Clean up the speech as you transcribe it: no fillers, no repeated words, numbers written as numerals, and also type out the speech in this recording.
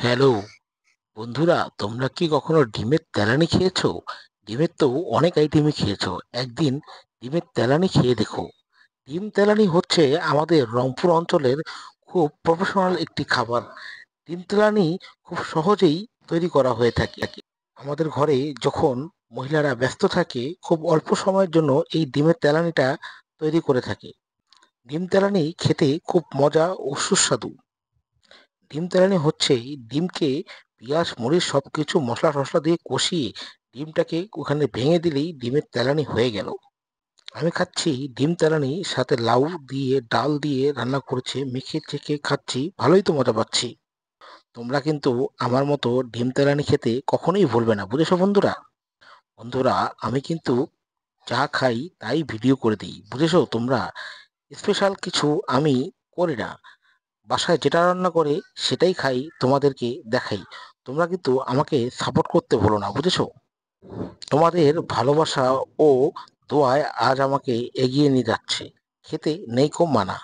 Hello বন্ধুরা, তোমরা কি কখনো ডিমের তেলানি খেয়েছো? ডিমের তো অনেক আইটেমই খেয়েছো। একদিন ডিমের তেলানি খেয়ে দেখো। ডিম তেলানি হচ্ছে আমাদের রংপুর অঞ্চলের খুব প্রফেশনাল একটি খাবার। ডিম তেলানি খুব সহজেই তৈরি করা হয়ে থাকে। আমাদের ঘরে যখন মহিলারা ব্যস্ত থাকে, খুব অল্প সময়ের জন্য এই ডিমের তেলানিটা তৈরি করে থাকে। ডিম তেলানি খেতে খুব মজা ও সুস্বাদু। ডিম তেলানি হচ্ছে ডিমকে পেঁয়াজ মরিচ সবকিছু মশলা টশলা দিয়ে কষিয়ে ডিমটাকে ওখানে ভেঙে দিলেই ডিমের তেলানি হয়ে গেল। আমি খাচ্ছি ডিম তেলানি, সাথে লাউ দিয়ে ডাল দিয়ে রান্না করেছে, মেখে চেখে খাচ্ছি, ভালোই তো মজা পাচ্ছি। তোমরা কিন্তু আমার মতো ডিম তেলানি খেতে কখনোই ভুলবে না, বুঝেছো বন্ধুরা? বন্ধুরা, আমি কিন্তু যা খাই তাই ভিডিও করে দিই, বুঝেছো তোমরা? স্পেশাল কিছু আমি করি না। বাসায় যেটা রান্না করে সেটাই খাই, তোমাদেরকে দেখাই। তোমরা কিন্তু আমাকে সাপোর্ট করতে ভুলো না, বুঝেছো? তোমাদের ভালোবাসা ও দোয়ায় আজ আমাকে এগিয়ে নিয়ে যাচ্ছে। খেতে নেই কম মানা।